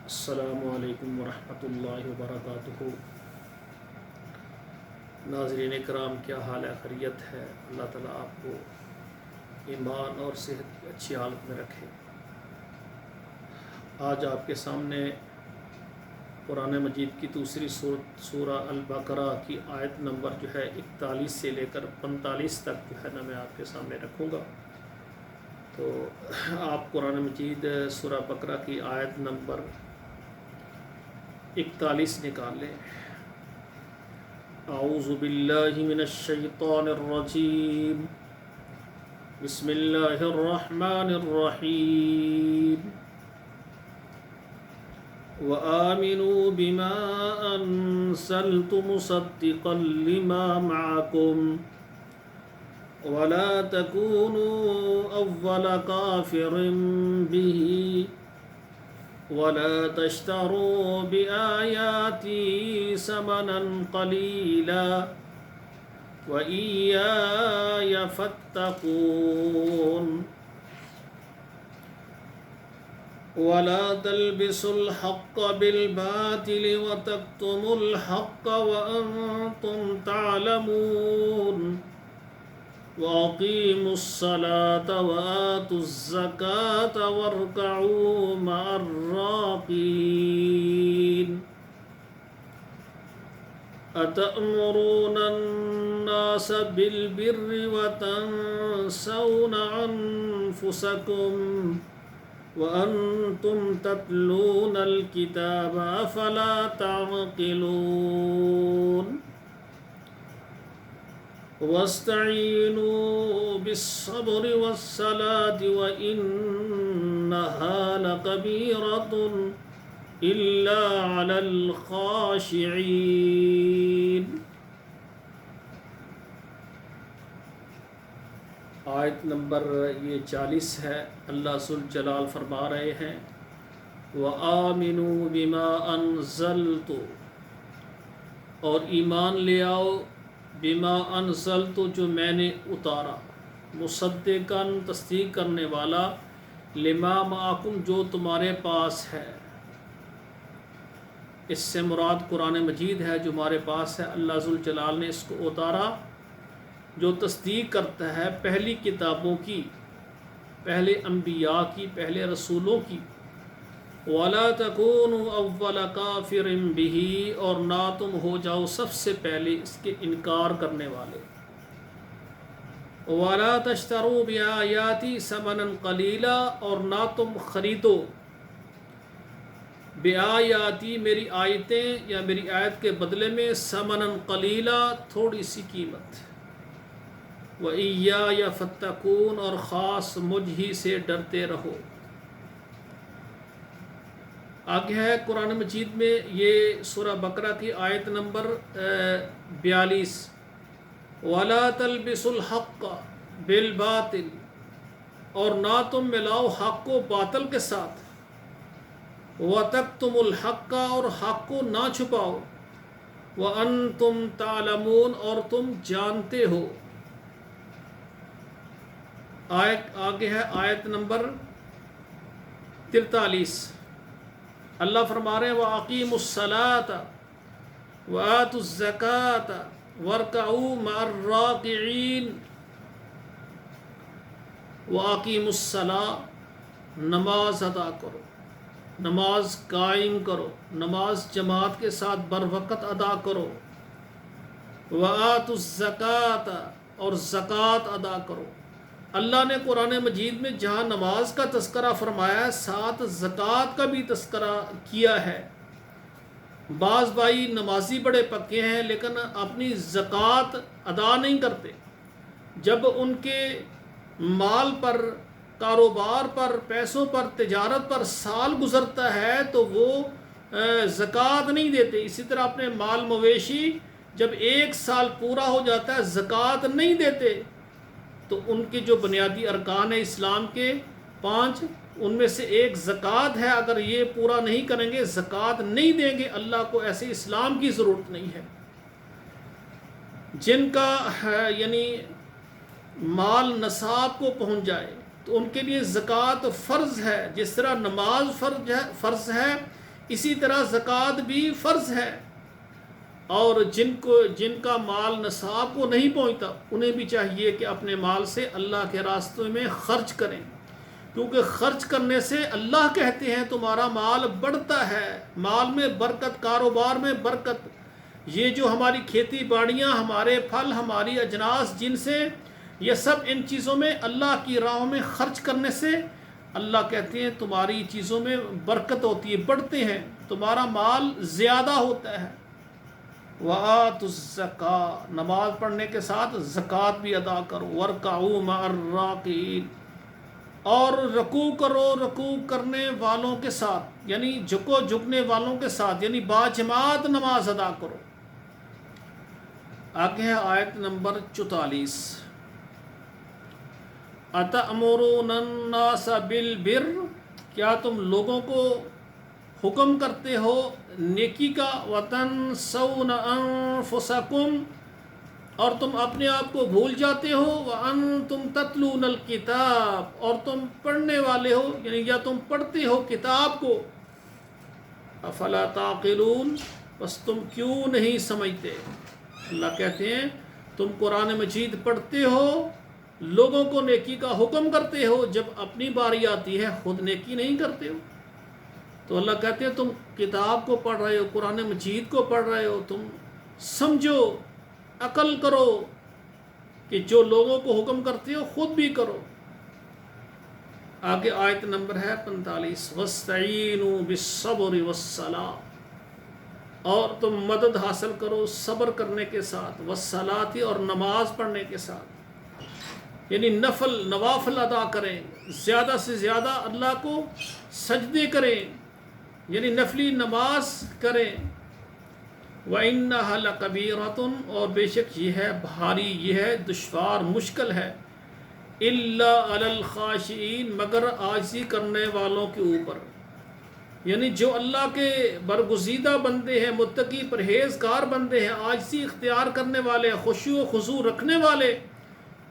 السلام علیکم ورحمۃ اللہ وبرکاتہ۔ ناظرین کرام، کیا حال ہے؟ خیریت ہے؟ اللہ تعالیٰ آپ کو ایمان اور صحت کی اچھی حالت میں رکھے۔ آج آپ کے سامنے قرآن مجید کی دوسری سورہ البقرہ کی آیت نمبر 41 سے لے کر 45 تک میں آپ کے سامنے رکھوں گا۔ تو آپ قرآن مجید سورہ بقرہ کی آیت نمبر 41 نکال لیں۔ اعوذ باللہ من الشیطان الرجیم، بسم اللہ الرحمن الرحیم۔ وآمنوا بما أنزلت مصدقا لما معكم ولا تكونوا أول كافر به ولا تشتروا بآياتي ثمنا قليلا وإياي فاتقون ولا تلبسوا الحق بالباطل وتكتموا الحق وأنتم تعلمون وأقيموا الصلاة وآتوا الزكاة واركعوا مع الراكعين أتأمرون الناس بالبر وتنسون أنفسكم وأنتم تتلون الكتاب أفلا تعقلون واستعينوا بالصبر والصلاة وإنها لكبيرة إلا على الخاشعين۔ آیت نمبر 40 ہے۔ اللہ ذوالجلال فرما رہے ہیں وَآمِنُوا بِمَا أَنزَلْتُ، اور ایمان لے آؤ بما انزلت، جو میں نے اتارا، مصدقاً تصدیق کرنے والا، لما معکم جو تمہارے پاس ہے۔ اس سے مراد قرآن مجید ہے جو ہمارے پاس ہے۔ اللہ ذوالجلال نے اس کو اتارا جو تصدیق کرتا ہے پہلی کتابوں کی، پہلے انبیاء کی، پہلے رسولوں کی۔ وَلَا تَكُونُوا أَوَّلَ كَافِرٍ بِهِ، اور نہ تم ہو جاؤ سب سے پہلے اس کے انکار کرنے والے۔ وَلَا تَشْتَرُوا بِآيَاتِي ثَمَنًا قَلِيلًا، اور نہ تم خریدو بِآيَاتِي میری آیتیں یا میری آیت کے بدلے میں، ثَمَنًا قَلِيلًا تھوڑی سی قیمت۔ وَإِيَّايَ فَاتَّقُونَ، اور خاص مجھ ہی سے ڈرتے رہو۔ آگے ہے قرآن مجید میں یہ سورہ بقرہ کی آیت نمبر 42، وَلَا تَلْبِسُوا الْحَقَّ بِالْبَاطِلِ، اور نہ تم ملاؤ حق کو باطل کے ساتھ، وَتَكْتُمُوا الْحَقَّ، اور حق کو نہ چھپاؤ، وَأَنْتُمْ تَعْلَمُونَ، اور تم جانتے ہو۔ آگے ہے آیت نمبر 43، اللہ فرما رہے ہیں وَأَقِيمُوا الصَّلَاةَ وَآتُوا الزَّكَاةَ وَارْكَعُوا مَعَ الرَّاكِعِينَ۔ وَأَقِيمُوا الصَّلَاةَ، نماز ادا کرو، نماز قائم کرو، نماز جماعت کے ساتھ بر وقت ادا کرو۔ وَآتُوا الزَّكَاةَ، اور زکوٰۃ ادا کرو۔ اللہ نے قرآن مجید میں جہاں نماز کا تذکرہ فرمایا ہے، ساتھ زکوٰۃ کا بھی تذکرہ کیا ہے۔ بعض بھائی نمازی بڑے پکے ہیں لیکن اپنی زکوٰۃ ادا نہیں کرتے۔ جب ان کے مال پر، کاروبار پر، پیسوں پر، تجارت پر سال گزرتا ہے تو وہ زکوٰۃ نہیں دیتے۔ اسی طرح اپنے مال مویشی جب 1 سال پورا ہو جاتا ہے زکوٰۃ نہیں دیتے، تو ان کے جو بنیادی ارکان ہیں اسلام کے 5، ان میں سے ایک زکوٰۃ ہے۔ اگر یہ پورا نہیں کریں گے، زکوٰۃ نہیں دیں گے، اللہ کو ایسے اسلام کی ضرورت نہیں ہے۔ جن کا یعنی مال نصاب کو پہنچ جائے تو ان کے لیے زکوٰۃ فرض ہے، جس طرح نماز فرض ہے، اسی طرح زکوٰۃ بھی فرض ہے، اور جن کا مال نصاب کو نہیں پہنچتا انہیں بھی چاہیے کہ اپنے مال سے اللہ کے راستے میں خرچ کریں، کیونکہ خرچ کرنے سے اللہ کہتے ہیں تمہارا مال بڑھتا ہے، مال میں برکت، کاروبار میں برکت۔ یہ جو ہماری کھیتی باڑیاں، ہمارے پھل، ہماری اجناس، جن سے یہ سب ان چیزوں میں اللہ کی راہوں میں خرچ کرنے سے اللہ کہتے ہیں تمہاری چیزوں میں برکت ہوتی ہے، بڑھتے ہیں، تمہارا مال زیادہ ہوتا ہے۔ وَآتُوا الزَّکَاۃَ، نماز پڑھنے کے ساتھ زکوٰۃ بھی ادا کرو، وَارْکَعُوا مَعَ الرَّاکعِینَ، اور رکوع کرو رکوع کرنے والوں کے ساتھ، یعنی جھکنے والوں کے ساتھ، یعنی باجماعت نماز ادا کرو۔ آگے ہے آیت نمبر 44، اَتَأْمُرُونَ النَّاسَ بِالْبِرِّ، کیا تم لوگوں کو حکم کرتے ہو نیکی کا، وَتَنْسَوْنَ أَنفُسَكُمْ، اور تم اپنے آپ کو بھول جاتے ہو، وَأَنْتُمْ تَتْلُونَ الْكِتَابَ، اور تم پڑھنے والے ہو، یعنی یا تم پڑھتے ہو کتاب کو، أَفَلَا تَعْقِلُونَ، بس تم کیوں نہیں سمجھتے؟ اللہ کہتے ہیں تم قرآن مجید پڑھتے ہو، لوگوں کو نیکی کا حکم کرتے ہو، جب اپنی باری آتی ہے خود نیکی نہیں کرتے ہو۔ تو اللہ کہتے ہیں تم کتاب کو پڑھ رہے ہو، قرآن مجید کو پڑھ رہے ہو، تم سمجھو، عقل کرو کہ جو لوگوں کو حکم کرتے ہو خود بھی کرو۔ آگے آیت نمبر ہے 45، وَاسْتَعِینُوا بِالصَّبْرِ وَالصَّلَاةِ، اور تم مدد حاصل کرو صبر کرنے کے ساتھ، والصلاۃ، اور نماز پڑھنے کے ساتھ، یعنی نوافل ادا کریں، زیادہ سے زیادہ اللہ کو سجدے کریں، یعنی نفلی نماز کریں۔ وَإِنَّهَا لَكَبِيرَةٌ، اور بے شک یہ ہے بھاری، یہ ہے دشوار، مشکل ہے، إِلَّا عَلَى الْخَاشِعِينَ، مگر عاجزی کرنے والوں کے اوپر، یعنی جو اللہ کے برگزیدہ بندے ہیں، متقی پرہیزگار بندے ہیں، عاجزی اختیار کرنے والے، خشوع و خضوع رکھنے والے،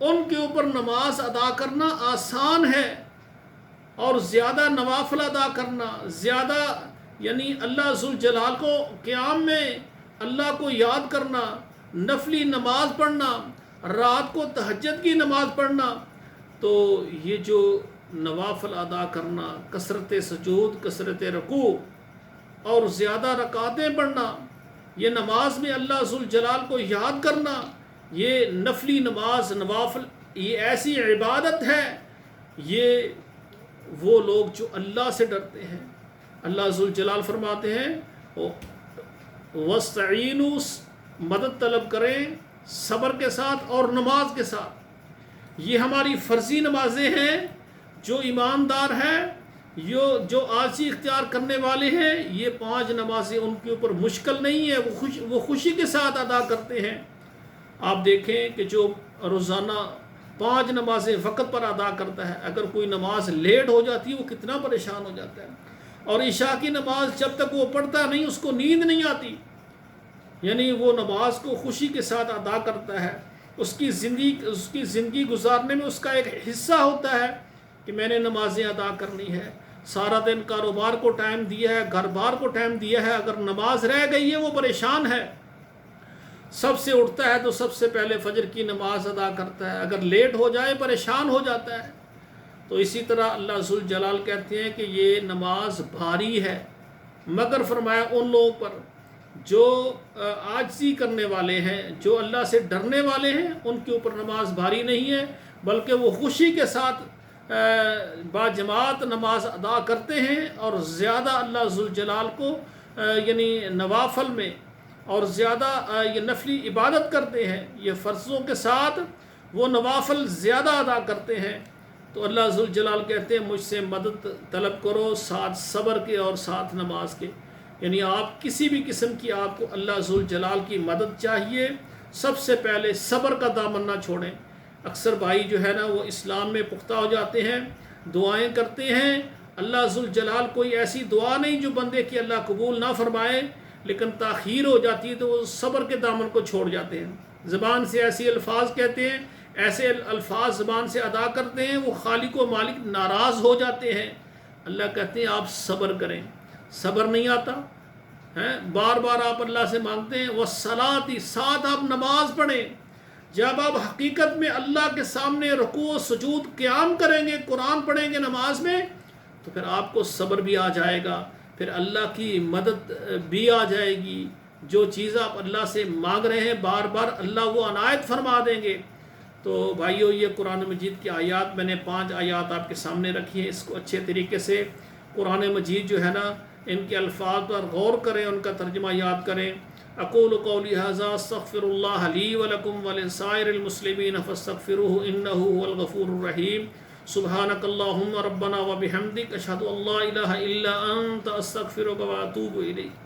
ان کے اوپر نماز ادا کرنا آسان ہے، اور زیادہ نوافل ادا کرنا، زیادہ یعنی اللہ ذوالجلال کو قیام میں اللہ کو یاد کرنا، نفلی نماز پڑھنا، رات کو تہجد کی نماز پڑھنا، تو یہ جو نوافل ادا کرنا، کثرت سجود، کثرت رکوع، اور زیادہ رکعتیں پڑھنا، یہ نماز میں اللہ ذوالجلال کو یاد کرنا، یہ نفلی نماز، نوافل، یہ ایسی عبادت ہے، یہ وہ لوگ جو اللہ سے ڈرتے ہیں۔ اللہ ذوالجلال فرماتے ہیں وَاسْتَعِینُوا، مدد طلب کریں صبر کے ساتھ اور نماز کے ساتھ۔ یہ ہماری فرضی نمازیں ہیں، جو ایماندار ہیں، جو عاجزی اختیار کرنے والے ہیں، یہ 5 نمازیں ان کے اوپر مشکل نہیں ہے، وہ خوشی کے ساتھ ادا کرتے ہیں۔ آپ دیکھیں کہ جو روزانہ 5 نمازیں وقت پر ادا کرتا ہے، اگر کوئی نماز لیٹ ہو جاتی ہے وہ کتنا پریشان ہو جاتا ہے، اور عشاء کی نماز جب تک وہ پڑھتا نہیں اس کو نیند نہیں آتی، یعنی وہ نماز کو خوشی کے ساتھ ادا کرتا ہے، اس کی زندگی گزارنے میں اس کا ایک حصہ ہوتا ہے کہ میں نے نمازیں ادا کرنی ہے، سارا دن کاروبار کو ٹائم دیا ہے، گھر بار کو ٹائم دیا ہے، اگر نماز رہ گئی ہے وہ پریشان ہے، سب سے اٹھتا ہے تو سب سے پہلے فجر کی نماز ادا کرتا ہے، اگر لیٹ ہو جائے پریشان ہو جاتا ہے۔ تو اسی طرح اللہ ذوالجلال کہتے ہیں کہ یہ نماز بھاری ہے، مگر فرمایا ان لوگوں پر جو عاجزی کرنے والے ہیں، جو اللہ سے ڈرنے والے ہیں، ان کے اوپر نماز بھاری نہیں ہے، بلکہ وہ خوشی کے ساتھ باجماعت نماز ادا کرتے ہیں، اور زیادہ اللہ ذوالجلال کو یعنی نوافل میں اور زیادہ یہ نفلی عبادت کرتے ہیں، یہ فرضوں کے ساتھ وہ نوافل زیادہ ادا کرتے ہیں۔ تو اللہ ذوالجلال کہتے ہیں مجھ سے مدد طلب کرو، ساتھ صبر کے اور ساتھ نماز کے، یعنی آپ کسی بھی قسم کی آپ کو اللہ ذوالجلال کی مدد چاہیے، سب سے پہلے صبر کا دامن نہ چھوڑیں۔ اکثر بھائی جو ہے نا وہ اسلام میں پختہ ہو جاتے ہیں، دعائیں کرتے ہیں، اللہ ذوالجلال کوئی ایسی دعا نہیں جو بندے کی اللہ قبول نہ فرمائے، لیکن تاخیر ہو جاتی ہے تو وہ صبر کے دامن کو چھوڑ جاتے ہیں، زبان سے ایسی الفاظ کہتے ہیں، ایسے الفاظ زبان سے ادا کرتے ہیں، وہ خالق و مالک ناراض ہو جاتے ہیں۔ اللہ کہتے ہیں آپ صبر کریں، صبر نہیں آتا ہیں، بار بار آپ اللہ سے مانگتے ہیں، والصلاۃ، ساتھ آپ نماز پڑھیں۔ جب آپ حقیقت میں اللہ کے سامنے رکوع و سجود قیام کریں گے، قرآن پڑھیں گے نماز میں، تو پھر آپ کو صبر بھی آ جائے گا، پھر اللہ کی مدد بھی آ جائے گی۔ جو چیز آپ اللہ سے مانگ رہے ہیں بار بار اللہ وہ عنایت فرما دیں گے۔ تو بھائیو، یہ قرآن مجید کی آیات، میں نے 5 آیات آپ کے سامنے رکھی ہیں، اس کو اچھے طریقے سے قرآن مجید جو ہے نا، ان کے الفاظ پر غور کریں، ان کا ترجمہ یاد کریں۔ اقول قولی ھذا استغفر اللہ لی ولکم ولسائر المسلمین فاستغفروہ انہ هو الغفور الرحیم۔ سبحانک اللہم ربنا وبحمدک، اشہد ان لا الہ الا انت، استغفرک واتوب الیک۔